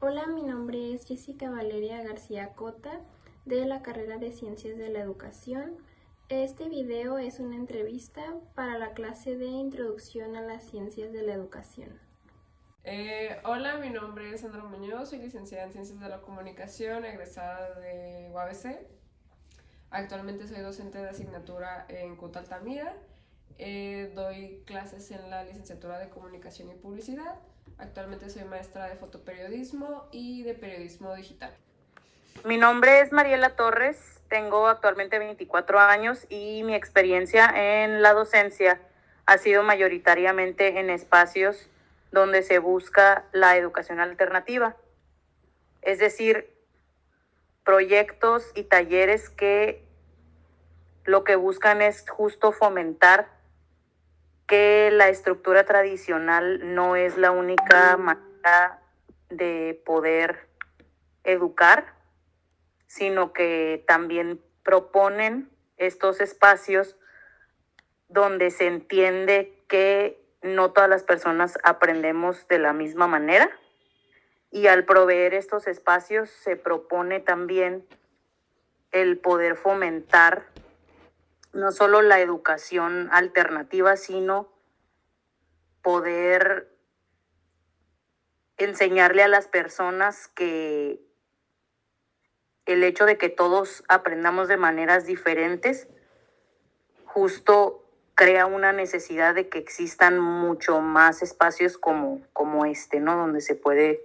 Hola, mi nombre es Jessica Valeria García Cota de la carrera de Ciencias de la Educación. Este video es una entrevista para la clase de Introducción a las Ciencias de la Educación. Hola, mi nombre es Sandra Muñoz, soy licenciada en Ciencias de la Comunicación, egresada de UABC. Actualmente soy docente de asignatura en CUT Altamira. Doy clases en la licenciatura de Comunicación y Publicidad. Actualmente soy maestra de fotoperiodismo y de periodismo digital. Mi nombre es Mariela Torres, tengo actualmente 24 años y mi experiencia en la docencia ha sido mayoritariamente en espacios donde se busca la educación alternativa, es decir, proyectos y talleres que lo que buscan es justo fomentar que la estructura tradicional no es la única manera de poder educar, sino que también proponen estos espacios donde se entiende que no todas las personas aprendemos de la misma manera, y al proveer estos espacios se propone también el poder fomentar no solo la educación alternativa, sino poder enseñarle a las personas que el hecho de que todos aprendamos de maneras diferentes justo crea una necesidad de que existan mucho más espacios como este, ¿no? Donde se puede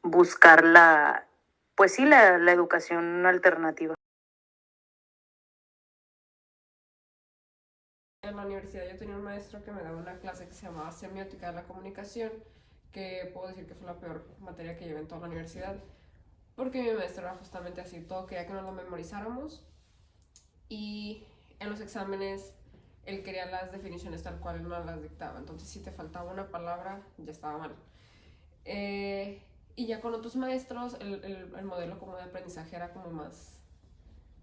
buscar la educación alternativa. En la universidad yo tenía un maestro que me daba una clase que se llamaba Semiótica de la Comunicación, que puedo decir que fue la peor materia que llevé en toda la universidad, porque mi maestro era justamente así, todo quería que nos lo memorizáramos y en los exámenes él quería las definiciones tal cual él no las dictaba, entonces si te faltaba una palabra ya estaba mal. Y ya con otros maestros el modelo como de aprendizaje era como más,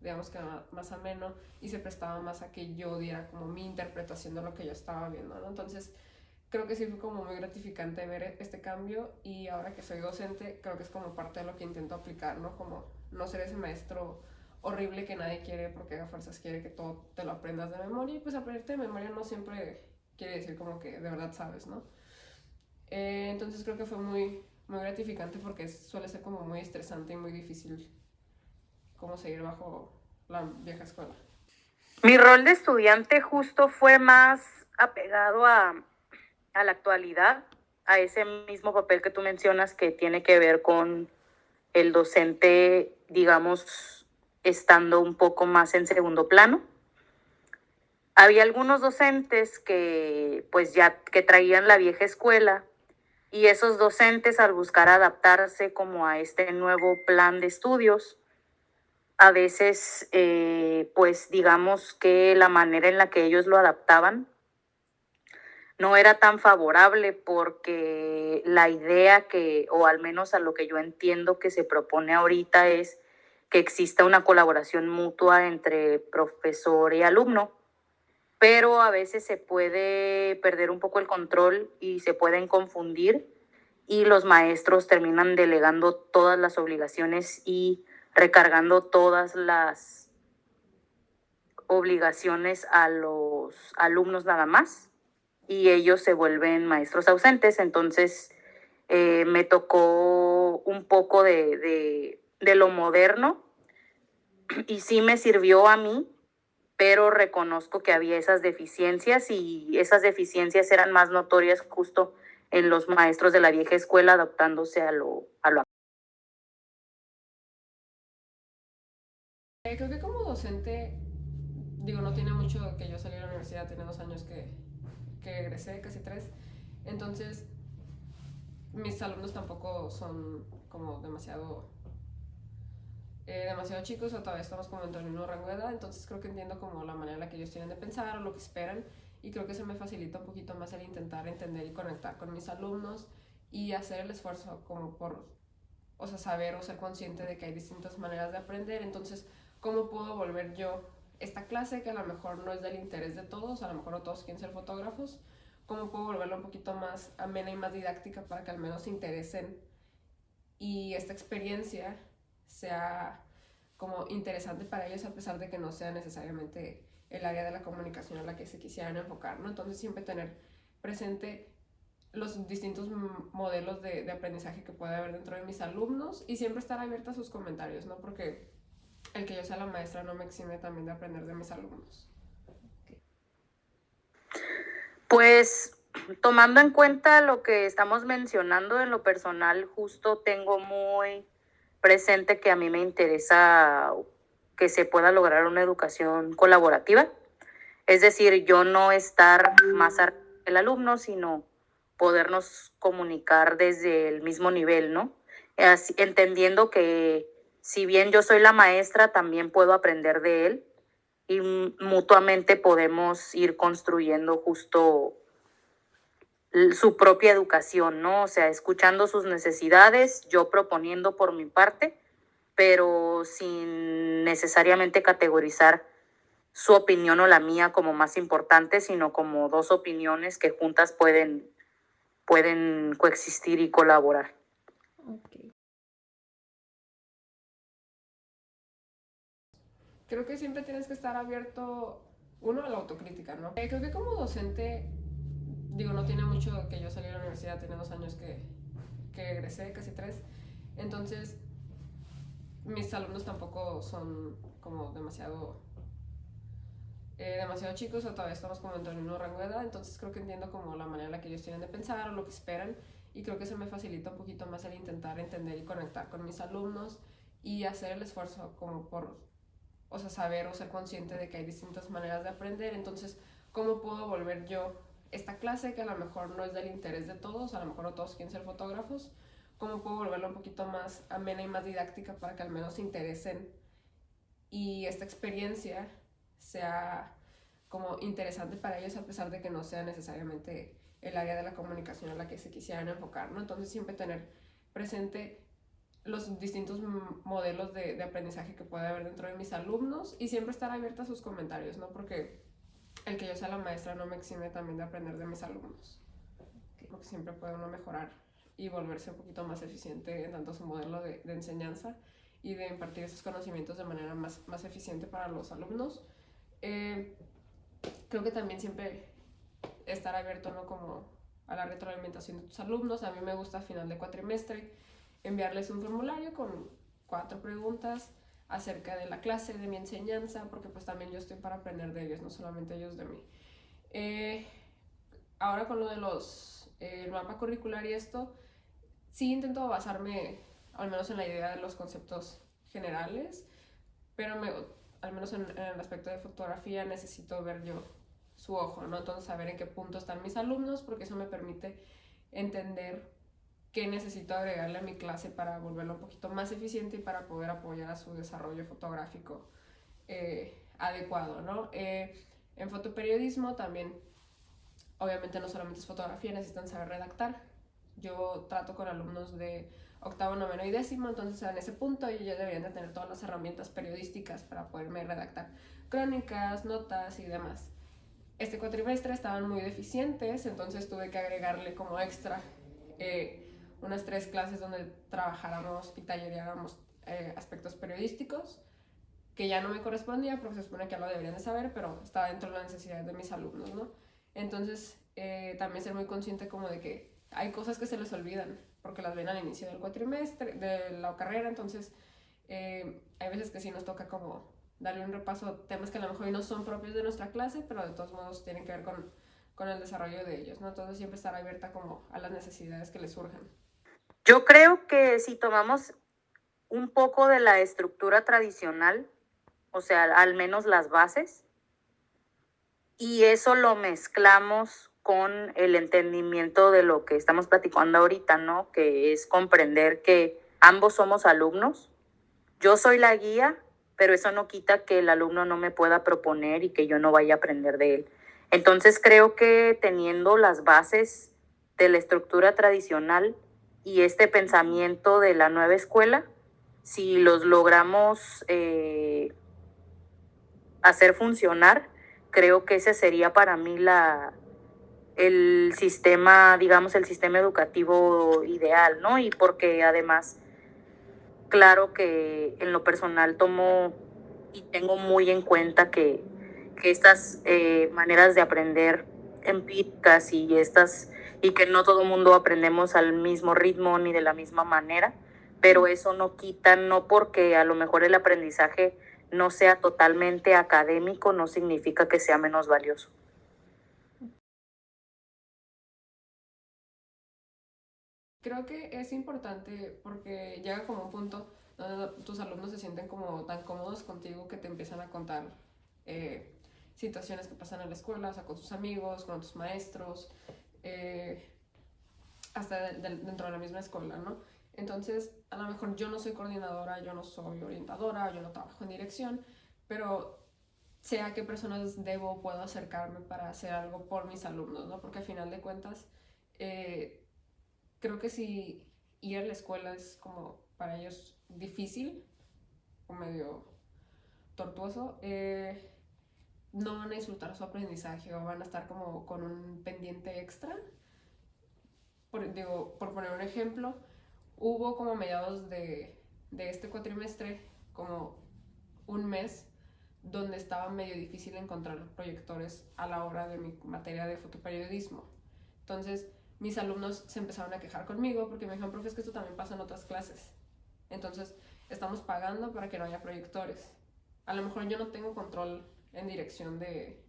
digamos que más ameno y se prestaba más a que yo diera como mi interpretación de lo que yo estaba viendo, ¿no? Entonces creo que sí fue como muy gratificante ver este cambio, y ahora que soy docente creo que es como parte de lo que intento aplicar, ¿no? Como no ser ese maestro horrible que nadie quiere porque a fuerzas quiere que todo te lo aprendas de memoria, y pues aprenderte de memoria no siempre quiere decir como que de verdad sabes, ¿no? Entonces creo que fue muy gratificante porque suele ser como muy estresante y muy difícil como seguir bajo la vieja escuela. Mi rol de estudiante justo fue más apegado a la actualidad, a ese mismo papel que tú mencionas que tiene que ver con el docente, digamos, estando un poco más en segundo plano. Había algunos docentes que pues ya que traían la vieja escuela, y esos docentes al buscar adaptarse como a este nuevo plan de estudios, a veces pues digamos que la manera en la que ellos lo adaptaban no era tan favorable, porque la idea o al menos a lo que yo entiendo que se propone ahorita, es que exista una colaboración mutua entre profesor y alumno, pero a veces se puede perder un poco el control y se pueden confundir, y los maestros terminan delegando todas las obligaciones y recargando todas las obligaciones a los alumnos nada más, y ellos se vuelven maestros ausentes. Entonces me tocó un poco de lo moderno y sí me sirvió a mí, pero reconozco que había esas deficiencias, y esas deficiencias eran más notorias justo en los maestros de la vieja escuela adaptándose a lo. Creo que como docente, digo, no tiene mucho que yo salí de la universidad, tiene 2 años que egresé, casi 3. Entonces, mis alumnos tampoco son como demasiado chicos, o todavía estamos como dentro del mismo rango de edad, entonces creo que entiendo como la manera en la que ellos tienen de pensar o lo que esperan, y creo que se me facilita un poquito más el intentar entender y conectar con mis alumnos y hacer el esfuerzo como por, o sea, saber o ser consciente de que hay distintas maneras de aprender. Entonces, ¿cómo puedo volver yo esta clase que a lo mejor no es del interés de todos, a lo mejor no todos quieren ser fotógrafos, cómo puedo volverlo un poquito más amena y más didáctica para que al menos se interesen y esta experiencia sea como interesante para ellos, a pesar de que no sea necesariamente el área de la comunicación a la que se quisieran enfocar, ¿no? Entonces siempre tener presente los distintos modelos de aprendizaje que puede haber dentro de mis alumnos y siempre estar abierta a sus comentarios, ¿no? Porque el que yo sea la maestra no me exime también de aprender de mis alumnos. Pues tomando en cuenta lo que estamos mencionando, en lo personal, justo tengo muy presente que a mí me interesa que se pueda lograr una educación colaborativa. Es decir, yo no estar más arriba del alumno, sino podernos comunicar desde el mismo nivel, ¿no? Así, entendiendo que si bien yo soy la maestra, también puedo aprender de él y mutuamente podemos ir construyendo justo su propia educación, ¿no? O sea, escuchando sus necesidades, yo proponiendo por mi parte, pero sin necesariamente categorizar su opinión o la mía como más importante, sino como dos opiniones que juntas pueden coexistir y colaborar. Ok. Creo que siempre tienes que estar abierto, uno, a la autocrítica, ¿no? Creo que como docente, digo, no tiene mucho que yo salí de la universidad, tiene 2 años que egresé, casi 3, entonces mis alumnos tampoco son como demasiado chicos, o todavía estamos como dentro del mismo rango de edad, entonces creo que entiendo como la manera en la que ellos tienen de pensar o lo que esperan, y creo que se me facilita un poquito más el intentar entender y conectar con mis alumnos y hacer el esfuerzo como por, o sea, saber o ser consciente de que hay distintas maneras de aprender. Entonces, ¿cómo puedo volver yo esta clase que a lo mejor no es del interés de todos, a lo mejor no todos quieren ser fotógrafos, cómo puedo volverla un poquito más amena y más didáctica para que al menos se interesen y esta experiencia sea como interesante para ellos, a pesar de que no sea necesariamente el área de la comunicación a la que se quisieran enfocar, ¿no? Entonces siempre tener presente los distintos modelos de aprendizaje que puede haber dentro de mis alumnos y siempre estar abierta a sus comentarios, ¿no? Porque el que yo sea la maestra no me exime también de aprender de mis alumnos. Porque siempre puede uno mejorar y volverse un poquito más eficiente en tanto su modelo de enseñanza y de impartir esos conocimientos de manera más eficiente para los alumnos. Creo que también siempre estar abierto, ¿no? Como a la retroalimentación de tus alumnos. A mí me gusta a final de cuatrimestre enviarles un formulario con 4 preguntas acerca de la clase, de mi enseñanza, porque pues también yo estoy para aprender de ellos, no solamente ellos de mí. Ahora con lo de el mapa curricular y esto, sí intento basarme al menos en la idea de los conceptos generales, pero al menos en el aspecto de fotografía necesito ver yo su ojo, ¿no? Entonces saber en qué punto están mis alumnos, porque eso me permite entender qué necesito agregarle a mi clase para volverlo un poquito más eficiente y para poder apoyar a su desarrollo fotográfico adecuado, ¿no? En fotoperiodismo también, obviamente no solamente es fotografía, necesitan saber redactar. Yo trato con alumnos de 8º, 9º y 10º, entonces en ese punto ellos ya deberían de tener todas las herramientas periodísticas para poderme redactar crónicas, notas y demás. Este cuatrimestre estaban muy deficientes, entonces tuve que agregarle como extra unas 3 clases donde trabajáramos y tallereáramos aspectos periodísticos, que ya no me correspondía porque se supone que ya lo deberían de saber, pero estaba dentro de la necesidad de mis alumnos, ¿no? Entonces también ser muy consciente como de que hay cosas que se les olvidan porque las ven al inicio del cuatrimestre, de la carrera, entonces hay veces que sí nos toca como darle un repaso a temas que a lo mejor no son propios de nuestra clase, pero de todos modos tienen que ver con el desarrollo de ellos, ¿no? Entonces siempre estar abierta como a las necesidades que les surjan. Yo creo que si tomamos un poco de la estructura tradicional, o sea, al menos las bases, y eso lo mezclamos con el entendimiento de lo que estamos platicando ahorita, ¿no? Que es comprender que ambos somos alumnos. Yo soy la guía, pero eso no quita que el alumno no me pueda proponer y que yo no vaya a aprender de él. Entonces creo que teniendo las bases de la estructura tradicional y este pensamiento de la nueva escuela, si los logramos hacer funcionar, creo que esa sería para mí el sistema, digamos, el sistema educativo ideal, ¿no? Y porque además, claro que en lo personal tomo y tengo muy en cuenta que estas maneras de aprender empíricas y que no todo el mundo aprendemos al mismo ritmo ni de la misma manera, pero eso no quita, no porque a lo mejor el aprendizaje no sea totalmente académico, no significa que sea menos valioso. Creo que es importante porque llega como un punto donde tus alumnos se sienten como tan cómodos contigo que te empiezan a contar eh, situaciones que pasan en la escuela, o sea, con sus amigos, con tus maestros, eh, hasta dentro de la misma escuela, ¿no? Entonces, a lo mejor yo no soy coordinadora, yo no soy orientadora, yo no trabajo en dirección, pero sé a qué personas debo o puedo acercarme para hacer algo por mis alumnos, ¿no? Porque al final de cuentas, eh, creo que si ir a la escuela es como para ellos difícil o medio tortuoso, no van a disfrutar su aprendizaje o van a estar como con un pendiente extra. Por poner un ejemplo, hubo como a mediados de este cuatrimestre, como un mes, donde estaba medio difícil encontrar proyectores a la hora de mi materia de fotoperiodismo. Entonces, mis alumnos se empezaron a quejar conmigo porque me dijeron, profe, es que esto también pasa en otras clases. Entonces, estamos pagando para que no haya proyectores. A lo mejor yo no tengo control en dirección de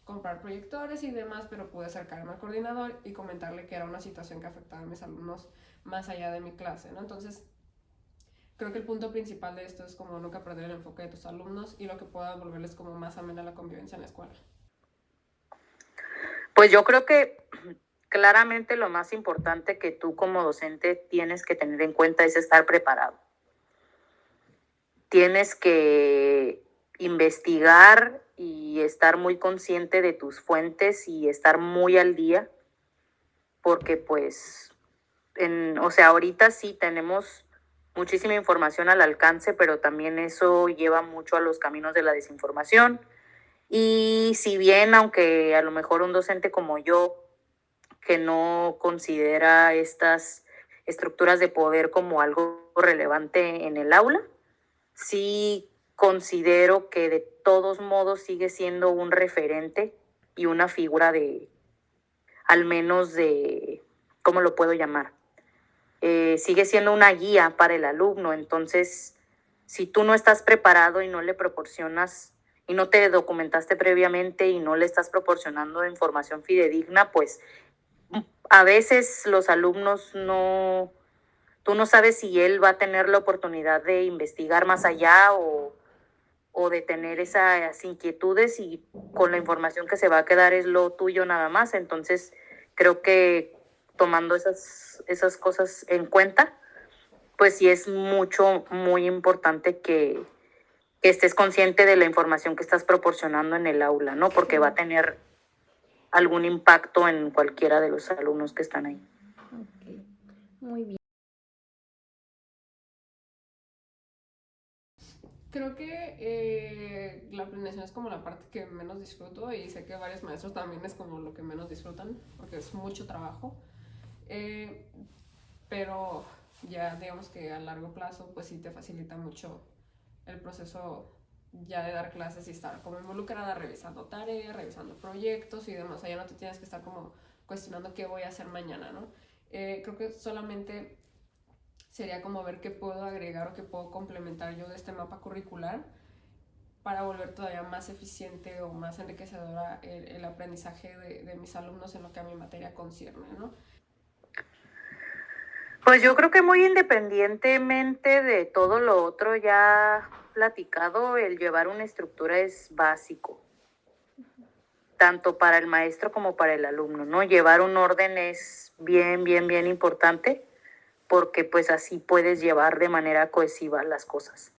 comprar proyectores y demás, pero pude acercarme al coordinador y comentarle que era una situación que afectaba a mis alumnos más allá de mi clase, ¿no? Entonces, creo que el punto principal de esto es como nunca perder el enfoque de tus alumnos y lo que pueda volverles como más amena la convivencia en la escuela. Pues yo creo que claramente lo más importante que tú como docente tienes que tener en cuenta es estar preparado. Tienes que investigar y estar muy consciente de tus fuentes y estar muy al día, porque pues, o sea, ahorita sí tenemos muchísima información al alcance, pero también eso lleva mucho a los caminos de la desinformación. Y si bien, aunque a lo mejor un docente como yo, que no considera estas estructuras de poder como algo relevante en el aula, sí considero que de todos modos sigue siendo un referente y una figura de, al menos de, ¿cómo lo puedo llamar? Sigue siendo una guía para el alumno. Entonces, si tú no estás preparado y no le proporcionas y no te documentaste previamente y no le estás proporcionando información fidedigna, pues a veces los alumnos no, tú no sabes si él va a tener la oportunidad de investigar más allá o de tener esas inquietudes y con la información que se va a quedar es lo tuyo nada más. Entonces, creo que tomando esas cosas en cuenta, pues sí es muy importante que estés consciente de la información que estás proporcionando en el aula, ¿no? Porque va a tener algún impacto en cualquiera de los alumnos que están ahí. Ok, muy bien. Creo que la planeación es como la parte que menos disfruto y sé que varios maestros también es como lo que menos disfrutan porque es mucho trabajo. Pero ya digamos que a largo plazo pues sí te facilita mucho el proceso ya de dar clases y estar como involucrada revisando tareas, revisando proyectos y demás. O sea, ya no te tienes que estar como cuestionando qué voy a hacer mañana, ¿no? Creo que solamente sería como ver qué puedo agregar o qué puedo complementar yo de este mapa curricular para volver todavía más eficiente o más enriquecedora el aprendizaje de mis alumnos en lo que a mi materia concierne, ¿no? Pues yo creo que muy independientemente de todo lo otro ya platicado, el llevar una estructura es básico, tanto para el maestro como para el alumno, ¿no? Llevar un orden es bien importante porque pues así puedes llevar de manera cohesiva las cosas.